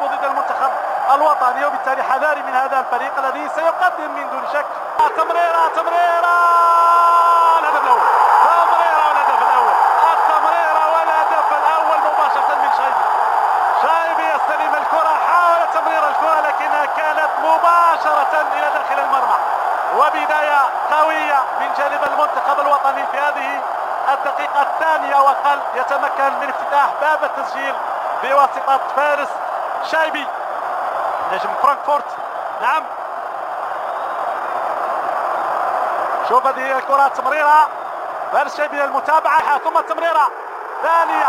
يلعب ضد المنتخب الوطني، وبالتالي حذاري من هذا الفريق الذي سيقدم من دون شك. تمريرة الهدف الأول، التمريرة والهدف الأول مباشرة من شايبي يستلم الكرة، حاول تمرير الكرة لكنها كانت مباشرة إلى داخل المرمى، وبداية قوية من جانب المنتخب الوطني في هذه الدقيقة الثانية وقل، يتمكن من افتتاح باب التسجيل بواسطة فارس شايبي نجم فرانكفورت. نعم، شوف هذه الكرة، تمريرة فارس شايبي المتابعة، ثم تمريرة ثانية،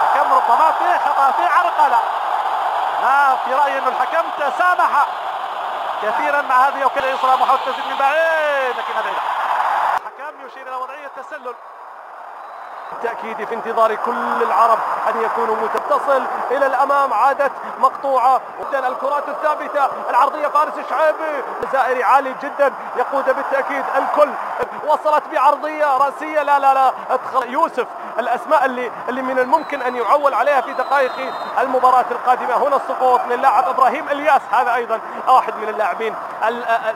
الحكم ربما فيه خطأ، فيه عرقلة. ما في رأيي أن الحكم تسامح كثيرا مع هذه الكرة اليسرى، محاولة تسديد من بعيد لكنها بعيدة. الحكم يشير إلى وضعية تسلل. بالتأكيد في انتظار كل العرب أن يكونوا متصل إلى الأمام، عادت مقطوعة، الكرات الثابتة العرضية فارس شعيبي الجزائري عالي جدا، يقود بالتأكيد الكل، وصلت بعرضية رأسية، لا يوسف، الأسماء اللي من الممكن أن يعول عليها في دقائق المباراة القادمة. هنا السقوط للاعب إبراهيم الياس، هذا أيضا واحد من اللاعبين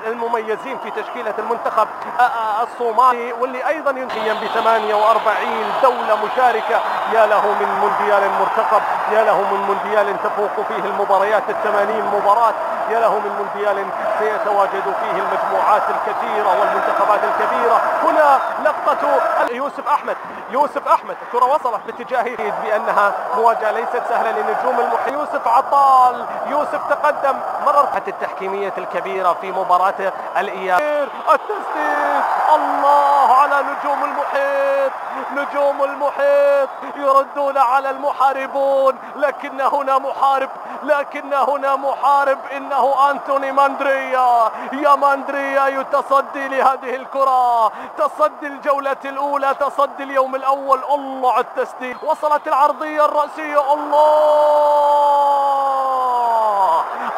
المميزين في تشكيلة المنتخب الصومالي، واللي أيضا ينتهي ب 48 دولة مشاركة. يا له من مونديال مرتقب، يا له من مونديال تفوق فيه المباريات 80 مباراة، يا له من مونديال سيتواجد فيه المجموعات الكثيرة والمنتخبات الكبيرة. هنا لقطة يوسف أحمد، الكرة وصلت باتجاهه بأنها مواجهة ليست سهلة لنجوم المحيط. يوسف عطال، يوسف تقدم مرر التحكيمية الكبيرة في مباراة الإياب. التسديد، الله على نجوم المحيط يردون على المحاربون، لكن هنا محارب، إنه أنتوني ماندريا. يا ماندريا يتصدي لهذه الكرة، تصدي الجولة الأولى، تصدي اليوم الأول. الله على التسديد، وصلت العرضية الرأسية، الله،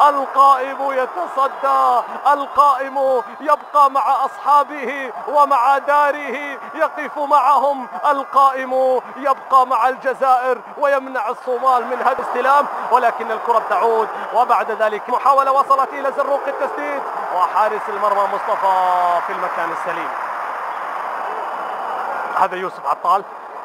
القائم يتصدى، القائم يبقى مع أصحابه ومع داره، يقف معهم، القائم يبقى مع الجزائر ويمنع الصومال من هذا الاستلام، ولكن الكرة تعود، وبعد ذلك محاولة وصلت إلى زروق التسديد، وحارس المرمى مصطفى في المكان السليم. هذا يوسف عطال،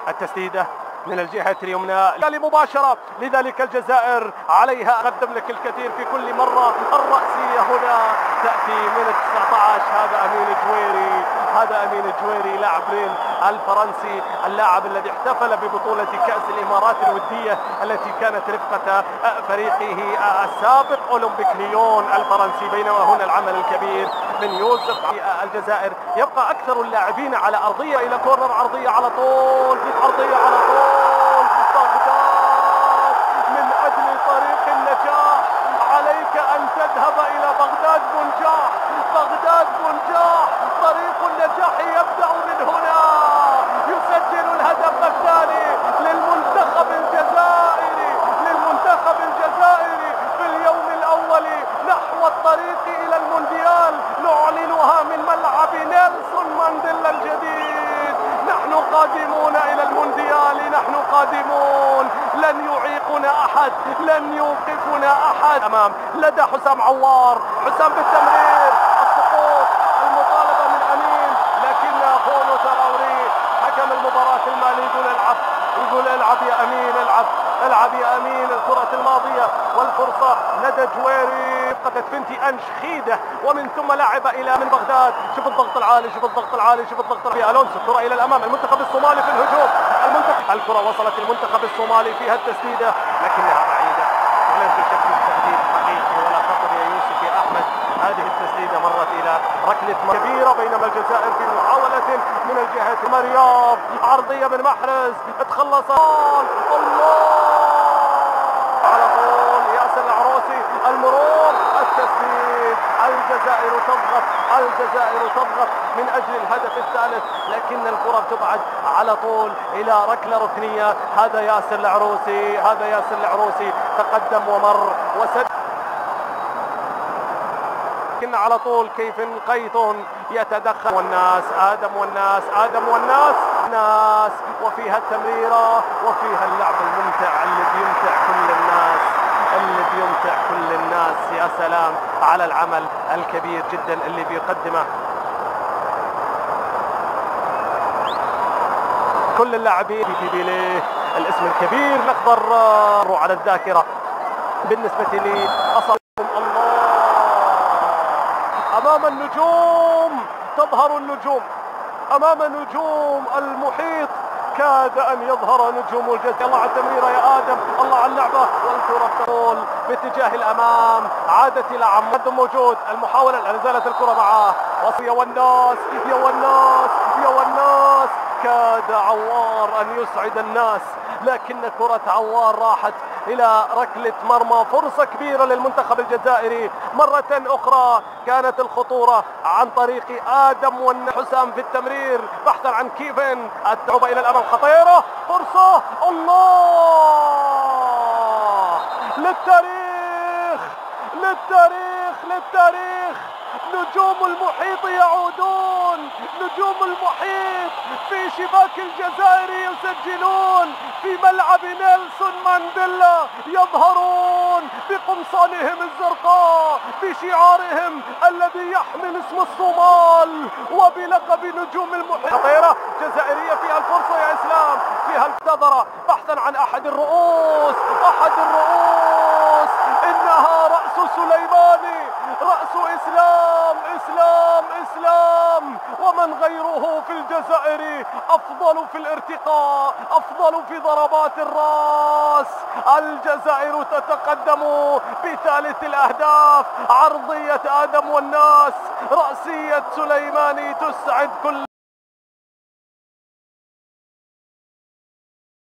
التسديدة من الجهة اليمنى مباشرة، لذلك الجزائر عليها قدم لك الكثير في كل مرة. الرأسية هنا تأتي من 19، هذا أمين جويري لاعب رين الفرنسي، اللاعب الذي احتفل ببطولة كأس الإمارات الودية التي كانت رفقة فريقه السابق أولمبيك ليون الفرنسي. بينما هنا العمل الكبير من يوسف. الجزائر يبقى أكثر اللاعبين على أرضية، إلى كورنر، عرضية على طول، بغداد من أجل طريق النجاح، عليك أن تذهب إلى بغداد بنجاح، طريق النجاح يبدأ من هنا. يسجل الهدف الثاني للمنتخب الجزائري في اليوم الأول نحو الطريق إلى المونديال، نعلنها من ملعب نيلسون مانديلا الجديد. نحن قادمون إلى المونديال، نحن قادمون، لن يعيقنا أحد، لن يوقفنا أحد. أمام لدى حسام عوار، حسام بالتمرير، السقوط، المطالبة من أمين، لكن بونو تراوري حكم المباراة المالي يقول العب يا أمين، العب يا أمين. الكرة الماضية والفرصة لدى جويري، قد فنتي أنش خيدة، ومن ثم لعب إلى من بغداد. شوف الضغط العالي في ألونسو، الكرة إلى الأمام، المنتخب الصومالي في الهجوم، الكرة وصلت المنتخب الصومالي فيها التسديدة لكنها بعيدة، وليس شكل التهديد حقيقي ولا خطر يا يوسف يا أحمد. هذه التسديدة مرت إلى ركلة كبيرة، بينما الجزائر في محاولة من الجهة. مرياض، عرضية من محرز، تخلص، الله على طول، ياسر العروسي، المرور، التسديد. الجزائر تضغط من أجل الهدف الثالث، لكن الكرة تبعد على طول إلى ركلة ركنية. هذا ياسر العروسي تقدم ومر وسد، لكن على طول كيف قيثون يتدخل، والناس آدم والناس، وفيها التمريرة، وفيها اللعب الممتع اللي بيمتع كل يمتع كل الناس. يا سلام على العمل الكبير جدا اللي بيقدمه كل اللاعبين. في بيليه الاسم الكبير الاخضر على الذاكره بالنسبه لي. الله امام النجوم، تظهر النجوم امام نجوم المحيط. كاد ان يظهر نجوم الجزائر. الله على التمريره يا ادم، الله على اللعبه، والكره تطول باتجاه الامام. عادت الى عمد موجود. المحاوله لا زالت الكره معاه. يا والناس يا والناس يا والناس. كاد عوار ان يسعد الناس، لكن كرة عوار راحت إلى ركلة مرمى. فرصة كبيرة للمنتخب الجزائري مرة أخرى. كانت الخطورة عن طريق آدم والحسام في التمرير بحثا عن كيفن. التعوبة إلى الأمام خطيرة. فرصة الله للتاريخ للتاريخ للتاريخ. نجوم المحيط يعودون. نجوم المحيط في شباك الجزائر يسجلون. في ملعب نيلسون مانديلا يظهرون بقمصانهم الزرقاء، بشعارهم الذي يحمل اسم الصومال وبلقب نجوم المحيط. خطيرة جزائرية فيها الفرصة يا إسلام، فيها المنتظرة بحثا عن أحد الرؤوس. أحد الرؤوس إنها رأس سليماني، رأس إسلام. ومن غيره في الجزائر أفضل في الارتقاء، أفضل في ضربات الرأس. الجزائر تتقدم بثالث الأهداف. عرضية آدم والناس، رأسية سليماني تسعد كل